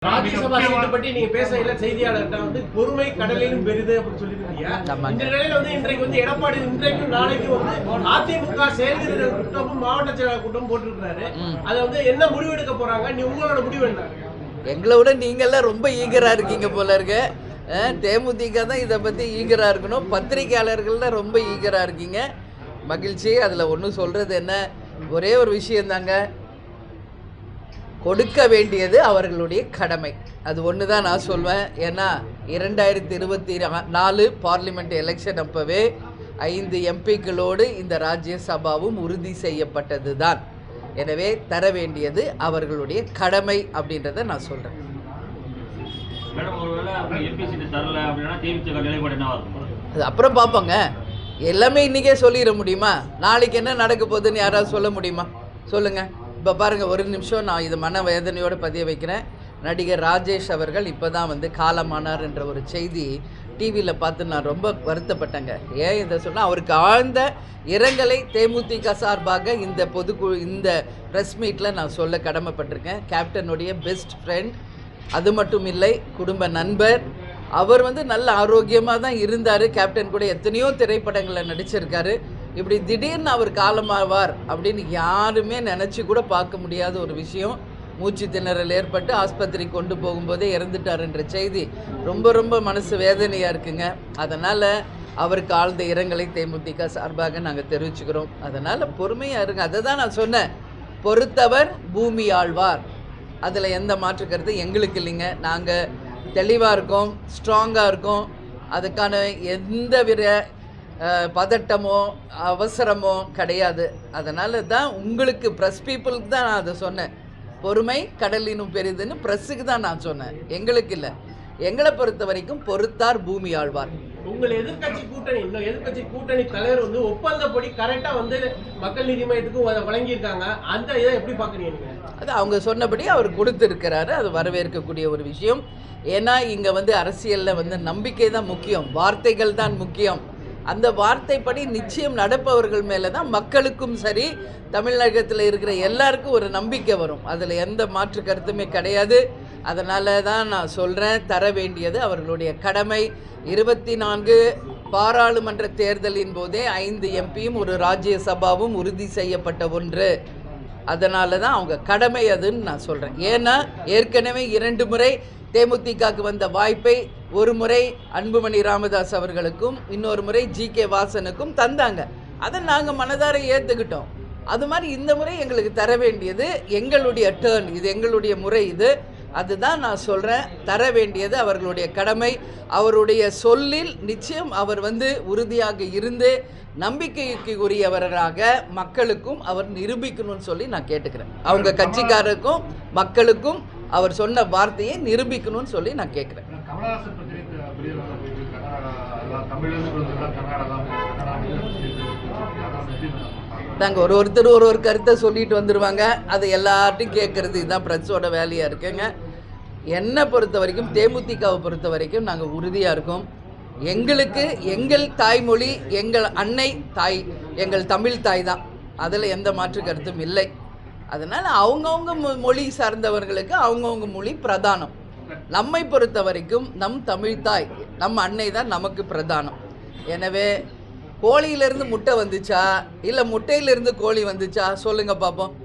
ராஜ்யசபா சீட்டு பற்றி நீங்க பேசல செய்தியாளர்கிட்ட வந்து பொறுமை கடலிலும் பெரிது அப்படின்னு சொல்லிருக்கீங்க. இந்த நிலையில வந்து இன்றைக்கு வந்து எடப்பாடி இன்றைக்கும் நாளைக்கும் வந்து அதிமுக செயல்வீரர் கூட்டமும் மாவட்ட செயலாளர் கூட்டம் போட்டிருக்காரு. அதை வந்து என்ன முடிவு எடுக்க போறாங்க? நீ உங்களோட முடிவு என்ன? எங்களை விட நீங்கெல்லாம் ரொம்ப ஈகரா இருக்கீங்க போல இருக்கு. தேமுதிக தான் இதை பற்றி ஈகரா இருக்கணும். பத்திரிகையாளர்கள் தான் ரொம்ப ஈகரா இருக்கீங்க. மகிழ்ச்சி. அதில் ஒன்றும் சொல்கிறது என்ன, ஒரே ஒரு விஷயந்தாங்க, கொடுக்க வேண்டியது அவர்களுடைய கடமை. அது ஒன்று தான் நான் சொல்வேன். ஏன்னா 2024 பார்லிமெண்ட் எலெக்ஷன் அப்போவே 5 எம்பிக்களோடு இந்த ராஜ்யசபாவும் உறுதி செய்யப்பட்டது தான். எனவே தர வேண்டியது அவர்களுடைய கடமை அப்படின்றத நான் சொல்கிறேன். அது அப்புறம் பார்ப்போங்க. எல்லாமே இன்றைக்கே சொல்லிட முடியுமா? நாளைக்கு என்ன நடக்க போகுதுன்னு யாராவது சொல்ல முடியுமா? சொல்லுங்கள். இப்போ பாருங்கள், ஒரு நிமிஷம் நான் இது மன வேதனையோடு பதிய வைக்கிறேன். நடிகர் ராஜேஷ் அவர்கள் இப்போ தான் வந்து காலமானார் என்ற ஒரு செய்தி டிவியில் பார்த்து நான் ரொம்ப வருத்தப்பட்டேங்க. ஏன் இதை சொன்னால், அவருக்கு ஆழ்ந்த இரங்கலை தேமுதிக சார்பாக இந்த பொதுக்குழு இந்த ப்ரெஸ் மீட்டில் நான் சொல்ல கடமைப்பட்டிருக்கேன். கேப்டனுடைய பெஸ்ட் ஃப்ரெண்ட், அது மட்டும் இல்லை குடும்ப நண்பர். அவர் வந்து நல்ல ஆரோக்கியமாக தான் இருந்தார். கேப்டன் கூட எத்தனையோ திரைப்படங்களில் நடிச்சிருக்காரு. இப்படி திடீர்னு அவர் காலமாவார் அப்படின்னு யாருமே நினச்சி கூட பார்க்க முடியாத ஒரு விஷயம். மூச்சு திணறல் ஏற்பட்டு ஆஸ்பத்திரி கொண்டு போகும்போதே இறந்துட்டார் என்ற செய்தி ரொம்ப ரொம்ப மனசு வேதனையாக இருக்குங்க. அதனால் அவருக்கு ஆழ்ந்த இரங்கலை தேமுதிக சார்பாக நாங்கள் தெரிவிச்சுக்கிறோம். அதனால் பொறுமையாக இருங்க. அதை தான் நான் சொன்னேன், பொறுத்தவர் பூமி ஆழ்வார். அதில் எந்த மாற்று கருத்து எங்களுக்கு இல்லைங்க. நாங்கள் தெளிவாக இருக்கோம், ஸ்ட்ராங்காக இருக்கோம். அதுக்கான எந்த வித பதட்டமோ அவசரமோ கிடையாது. அதனால தான் உங்களுக்கு ப்ரெஸ் பீப்புளுக்கு தான் நான் அதை சொன்னேன். பொறுமை கடலினும் பெரிதுன்னு ப்ரெஸ்ஸுக்கு தான் நான் சொன்னேன், எங்களுக்கு இல்லை. எங்களை பொறுத்த வரைக்கும் பொறுத்தார் பூமி ஆழ்வார். உங்கள் எதிர்கட்சி கூட்டணி, இந்த எதிர்கட்சி கூட்டணி தலைவர் வந்து ஒப்பந்தப்படி கரெக்டாக வந்து மக்கள் நீதி மையத்துக்கும் வழங்கியிருக்காங்க. அந்த இதை எப்படி பார்க்குறீங்க நீங்கள்? அது அவங்க சொன்னபடி அவர் கொடுத்துருக்கிறாரு. அது வரவேற்கக்கூடிய ஒரு விஷயம். ஏன்னா இங்கே வந்து அரசியலில் வந்து நம்பிக்கை தான் முக்கியம், வார்த்தைகள் தான் முக்கியம். அந்த வார்த்தைப்படி நிச்சயம் நடப்பவர்கள் மேலே தான் மக்களுக்கும் சரி, தமிழகத்தில் இருக்கிற எல்லாருக்கும் ஒரு நம்பிக்கை வரும். அதில் எந்த மாற்று கருத்துமே கிடையாது. அதனால தான் நான் சொல்கிறேன், தர வேண்டியது அவர்களுடைய கடமை. 24 பாராளுமன்ற தேர்தலின் போதே 5 எம்பியும் ஒரு ராஜ்யசபாவும் உறுதி செய்யப்பட்ட ஒன்று. அதனால தான் அவங்க கடமை அதுன்னு நான் சொல்கிறேன். ஏன்னா ஏற்கனவே 2 முறை தேமுதிகக்கு வந்த வாய்ப்பை ஒரு முறை அன்புமணி ராமதாஸ் அவர்களுக்கும் இன்னொரு முறை GK வாசனுக்கும் தந்தாங்க. அதை நாங்கள் மனதார ஏற்றுக்கிட்டோம். அது மாதிரி இந்த முறை எங்களுக்கு தர வேண்டியது எங்களுடைய டேர்ன், இது எங்களுடைய முறை இது. அதுதான் நான் சொல்கிறேன், தர வேண்டியது அவர்களுடைய கடமை. அவருடைய சொல்லில் நிச்சயம் அவர் வந்து உறுதியாக இருந்து நம்பிக்கைக்கு உரியவராக மக்களுக்கும் அவர் நிரூபிக்கணும்னு சொல்லி நான் கேட்டுக்கிறேன். அவங்க கட்சிக்காரருக்கும் மக்களுக்கும் அவர் சொன்ன வார்த்தையை நிரூபிக்கணும்னு சொல்லி நான் கேட்குறேன். நாங்கள் ஒருத்தர் ஒரு கருத்தை சொல்லிட்டு வந்துடுவாங்க, அதை எல்லார்ட்டையும் கேட்குறது இதுதான் ப்ரெஸ்ஸோட வேலையாக இருக்குங்க. என்னை பொறுத்த வரைக்கும், தேமுதிகவை பொறுத்த வரைக்கும் நாங்கள் உறுதியாக இருக்கோம். எங்களுக்கு எங்கள் தாய்மொழி, எங்கள் அன்னை தாய், எங்கள் தமிழ் தாய் தான். அதில் எந்த மாற்று கருத்தும் இல்லை. அதனால் அவங்கவுங்க மொழி சார்ந்தவர்களுக்கு அவங்கவுங்க மொழி பிரதானம். நம்மை பொறுத்த வரைக்கும் நம் தமிழ் தாய், நம் அன்னை தான் நமக்கு பிரதானம். எனவே கோழியிலேருந்து முட்டை வந்துச்சா இல்லை முட்டையிலேருந்து கோழி வந்துச்சா சொல்லுங்கள் பார்ப்போம்.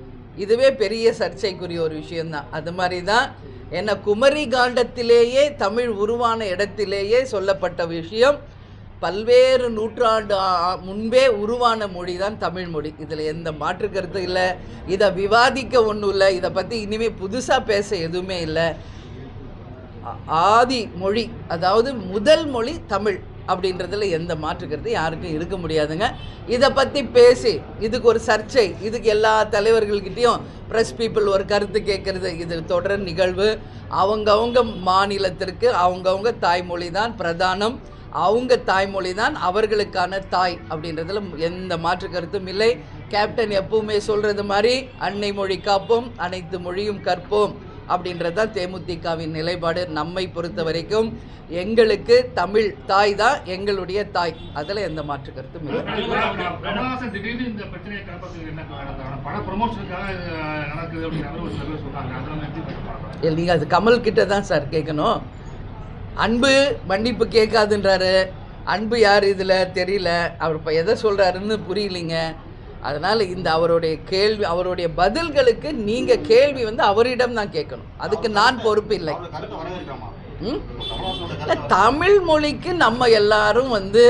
இதுவே பெரிய சர்ச்சைக்குரிய ஒரு விஷயந்தான். அது மாதிரி தான் என்ன, குமரி காண்டத்திலேயே தமிழ் உருவான இடத்திலேயே சொல்லப்பட்ட விஷயம், பல்வேறு நூற்றாண்டு முன்பே உருவான மொழி தான் தமிழ் மொழி. இதில் எந்த மாற்று கருத்து இல்லை. இதை விவாதிக்க ஒன்றும் இல்லை. இதை பற்றி இனிமேல் புதுசாக பேச எதுவுமே இல்லை. ஆதி மொழி, அதாவது முதல் மொழி தமிழ் அப்படின்றதுல எந்த மாற்று கருத்து யாருக்கும் இருக்க முடியாதுங்க. இதை பற்றி பேசி இதுக்கு ஒரு சர்ச்சை, இதுக்கு எல்லா தலைவர்கள்கிட்டையும் ப்ரெஸ் பீப்புள் ஒரு கருத்து கேட்குறது, இது தொடர் நிகழ்வு. அவங்கவுங்க மாநிலத்திற்கு அவங்கவுங்க தாய்மொழி தான் பிரதானம். அவங்க தாய்மொழி தான் அவர்களுக்கான தாய் அப்படின்றதுல எந்த மாற்று கருத்தும் இல்லை. கேப்டன் எப்பவுமே சொல்கிறது மாதிரி, அன்னை மொழி காப்போம், அனைத்து மொழியும் கற்போம் அப்படின்றது தான் தேமுதிகவின் நிலைப்பாடு. நம்மை பொறுத்த வரைக்கும் எங்களுக்கு தமிழ் தாய் தான் எங்களுடைய தாய், அதில் எந்த மாற்று கருத்தும் இல்லை. நீங்கள் அது கமல் கிட்ட தான் சார் கேட்கணும். அன்பு மன்னிப்பு கேட்காதுன்றாரு. அன்பு யார் இதில் தெரியல, அவர் இப்போ எதை சொல்கிறாருன்னு புரியலிங்க. அதனால் இந்த அவருடைய கேள்வி, அவருடைய பதில்களுக்கு நீங்கள் கேள்வி வந்து அவரிடம் தான் கேட்கணும், அதுக்கு நான் பொறுப்பு இல்லை. தமிழ் மொழிக்கு நம்ம எல்லாரும் வந்து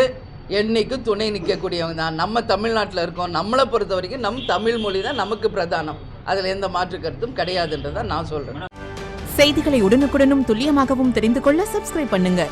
என்னைக்கும் துணை நிற்கக்கூடியவங்க தான். நம்ம தமிழ்நாட்டில் இருக்கோம், நம்மளை பொறுத்த வரைக்கும் நம் தமிழ் மொழி தான் நமக்கு பிரதானம், அதில் எந்த மாற்று கருத்தும் கிடையாதுன்றதான் நான் சொல்கிறேன். செய்திகளை உடனுக்குடனும் துல்லியமாகவும் தெரிந்து கொள்ள சப்ஸ்கிரைப் பண்ணுங்க.